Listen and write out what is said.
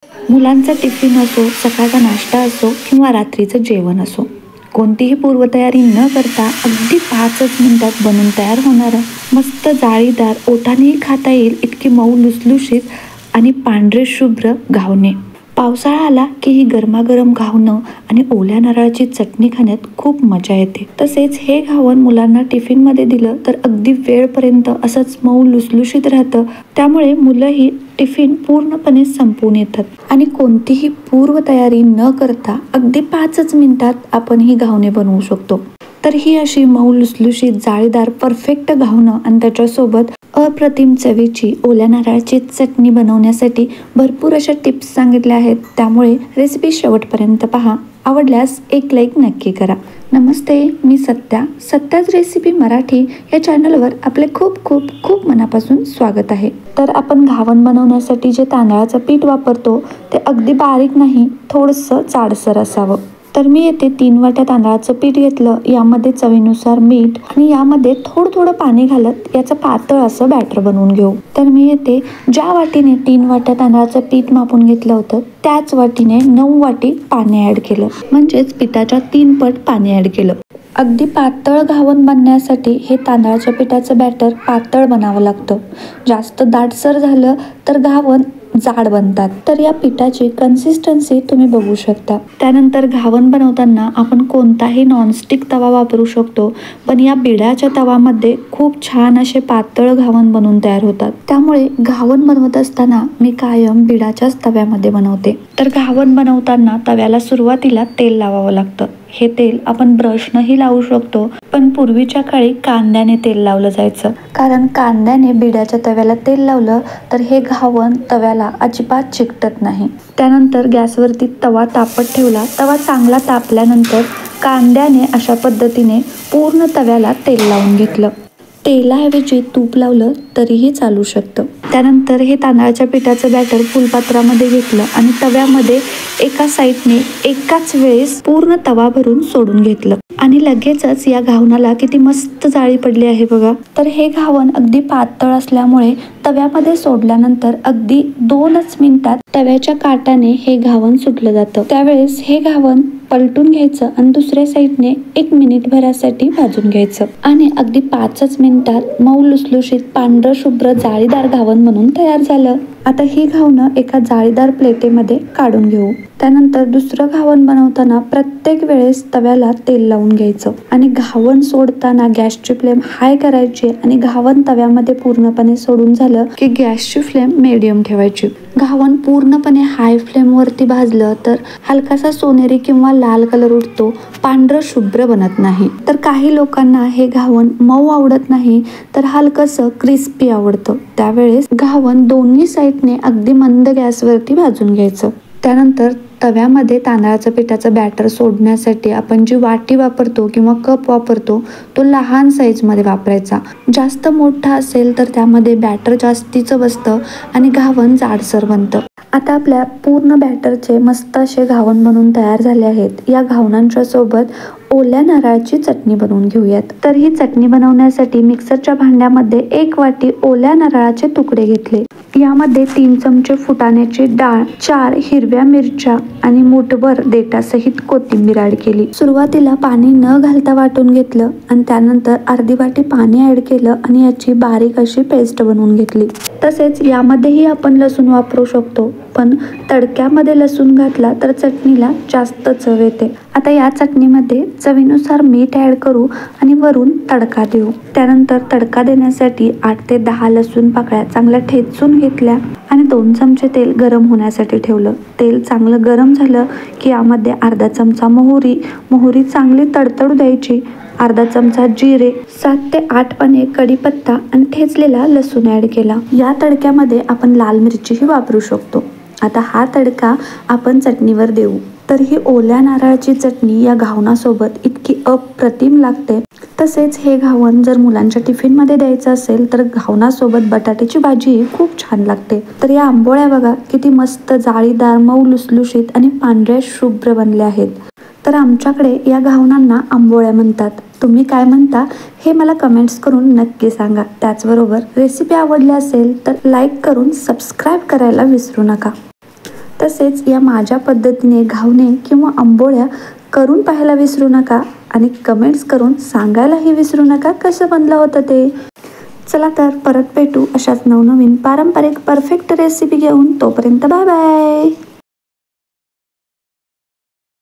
मुलांचा टिफिन असो, सकाळचा नाश्ता असो किंवा रात्रीचं जेवण असो, कोणतीही पूर्वतयारी न करता अगदी 5च मिनिटात बनून तयार होणारं मस्त जाळीदार, ओठानेही खाता येईल इतकी मऊ लुसलुशीत आणि पांढरे शुभ्र घावणे. पावसाळा आला की ही गरमागरम घावणं आणि ओल्या नारळाची चटणी खाण्यात खूप मजा येते. तसेच हे घावण मुलांना टिफिनमध्ये दिलं तर अगदी वेळपर्यंत असंच मऊ लुसलुशीत राहतं. त्यामुळे मुलंही टिफिन पूर्णपणे संपवून येतात आणि कोणतीही पूर्वतयारी न करता अगदी 5च मिनिटात आपण ही घावणे बनवू शकतो. तर ही अशी मऊ लुसलुशीत जाळीदार परफेक्ट घावणं आणि त्याच्यासोबत अप्रतिम चवीची ओल्या नारळाची चटणी बनवण्यासाठी भरपूर अशा टिप्स सांगितल्या आहेत. त्यामुळे रेसिपी शेवटपर्यंत पहा. आवडल्यास एक लाईक नक्की करा. नमस्ते, मी सत्याच रेसिपी मराठी या चॅनलवर आपले खूप खूप खूप मनापासून स्वागत आहे. तर आपण घावण बनवण्यासाठी जे तांदळाचं पीठ वापरतो ते अगदी बारीक नाही, थोडंसं जाडसर असावं. तर मी येथे 3 वाट्या तांदळाचं पीठ घेतलं. यामध्ये चवीनुसार मीठ आणि यामध्ये थोडं पाणी घालत याचं पातळ असं बॅटर बनवून घेऊ. तर मी येथे ज्या वाटीने 3 वाट्या तांदळाचं पीठ मापून घेतलं होतं त्याच वाटीने 9 वाटी पाणी ऍड केलं, म्हणजेच पिठाच्या 3 पट पाणी ऍड केलं. अगदी पातळ घावण बनण्यासाठी हे तांदळाच्या पिठाचं बॅटर पातळ बनावं लागतं. जास्त दाटसर झालं तर घावण जाड बनतात. तर या पिठाची कन्सिस्टन्सी तुम्ही बघू शकता. त्यानंतर घावण बनवताना आपण कोणताही नॉनस्टिक तवा वापरू शकतो, पण या बिडाच्या तवामध्ये खूप छान असे पातळ घावण बनवून तयार होतात. त्यामुळे घावण बनवत असताना मी कायम बिडाच्याच तव्यामध्ये बनवते. तर घावण बनवताना तव्याला सुरुवातीला तेल लावावं लागतं. हे तेल आपण ब्रशनंही लावू शकतो, पण पूर्वीच्या काळी कांद्याने तेल लावलं जायचं, कारण कांद्याने बिडाच्या तव्याला तेल लावलं तर हे घावण तव्याला अजिबात चिकटत नाही. त्यानंतर गॅसवरती तवा तापत ठेवला. तवा चांगला तापल्यानंतर कांद्याने अशा पद्धतीने पूर्ण तव्याला तेल लावून घेतलं. तेलाऐवजी तूप लावलं तरीही चालू शकतं. त्यानंतर हे तांदळाच्या पिठाचं बॅटर फुलपात्रामध्ये घेतलं आणि तव्यामध्ये एका साईडने एकाच वेळेस पूर्ण तवा भरून सोडून घेतलं आणि लगेचच या घावणाला किती मस्त जाळी पडली आहे बघा. तर हे घावण अगदी पातळ असल्यामुळे तव्यामध्ये सोडल्यानंतर अगदी 2च मिनिटात तव्याच्या काटाने हे घावण सुटलं जातं. त्यावेळेस हे घावण पलटून घ्यायचं आणि दुसऱ्या साईडने 1 मिनिटभरासाठी भाजून घ्यायचं आणि अगदी 5च मिनिटात मऊ लुसलुशीत पांढरं शुभ्र जाळीदार घावण बनून तयार झालं. आता ही घावणं एका जाळीदार प्लेटेमध्ये काढून घेऊ. त्यानंतर दुसरं घावण बनवताना प्रत्येक वेळेस तव्याला तेल लावून घ्यायचं आणि घावण सोडताना गॅसची फ्लेम हाय करायची आणि घावण तव्यामध्ये पूर्णपणे सोडून झालं की गॅसची फ्लेम मीडियम ठेवायची. घावण पूर्णपणे हाय फ्लेम वरती भाजलं तर हलकासा सोनेरी किंवा लाल कलर उठतो, पांढरं शुभ्र बनत नाही. तर काही लोकांना हे घावण मऊ आवडत नाही तर हलकसं क्रिस्पी आवडतं. त्यावेळेस घावण दोन्ही साईडने अगदी मंद गॅसवरती भाजून घ्यायचं. त्यानंतर तव्यामध्ये तांदळाचं पिठाचं बॅटर सोडण्यासाठी आपण जी वाटी वापरतो किंवा कप वापरतो तो लहान साईजमध्ये वापरायचा. जास्त मोठा असेल तर त्यामध्ये बॅटर जास्तीचं बसतं आणि घावण जाडसर बनतं. आता आपल्या पूर्ण बॅटरचे मस्त असे घावण बनवून तयार झाले आहेत. या घावणांच्या सोबत ओल्या नारळाची चटणी बनवून घेऊयात. तर ही चटणी बनवण्यासाठी मिक्सरच्या भांड्यामध्ये 1 वाटी ओल्या नारळाचे तुकडे घेतले. यामध्ये 3 चमचे फुटाण्याची डाळ, 4 हिरव्या मिरच्या आणि मूठभर देठासहित कोथिंबीर ऍड केली. सुरुवातीला पाणी न घालता वाटून घेतलं आणि त्यानंतर अर्धी वाटी पाणी ऍड केलं आणि याची बारीक अशी पेस्ट बनवून घेतली. तसेच यामध्येही आपण लसूण वापरू शकतो, पण तडक्यामध्ये लसूण घातला तर चटणीला जास्त चव येते. आता या चटणीमध्ये चवीनुसार मीठ ऍड करू आणि वरून तडका देऊ. त्यानंतर तडका देण्यासाठी 8 ते 10 लसूण पाकळ्या चांगल्या ठेचून घेतल्या आणि 2 चमचे तेल गरम होण्यासाठी ठेवलं. तेल चांगलं गरम झालं की यामध्ये अर्धा चमचा मोहरी चांगली तडतडू द्यायची. अर्धा चमचा जिरे, 7 ते 8 पाने कढीपत्ता आणि ठेचलेला लसूण ऍड केला. या तडक्यामध्ये आपण लाल मिरचीही वापरू शकतो. आता हा तडका आपण चटणीवर देऊ. तर ही ओल्या नारळाची चटणी या घावणासोबत इतकी अप्रतिम लागते. तसेच हे घावण जर मुलांच्या टिफिनमध्ये द्यायचं असेल तर घावणासोबत बटाट्याची भाजी खूप छान लागते. तर या आंबोळ्या बघा किती मस्त जाळीदार, मऊ लुसलुशीत आणि पांढऱ्या शुभ्र बनल्या आहेत. तर आमच्याकडे या घावणांना आंबोळ्या म्हणतात. तुम्ही काय म्हणता हे मला कमेंट्स करून नक्की सांगा. त्याचबरोबर रेसिपी आवडली असेल तर लाईक करून सबस्क्राईब करायला विसरू नका. तसेच या माझ्या पद्धतीने घावणे किंवा आंबोळ्या करून पाहायला विसरू नका आणि कमेंट्स करून सांगायलाही विसरू नका कसं बनलं होतं ते. चला तर परत भेटू अशाच नवनवीन पारंपरिक परफेक्ट रेसिपी घेऊन. तोपर्यंत बाय बाय.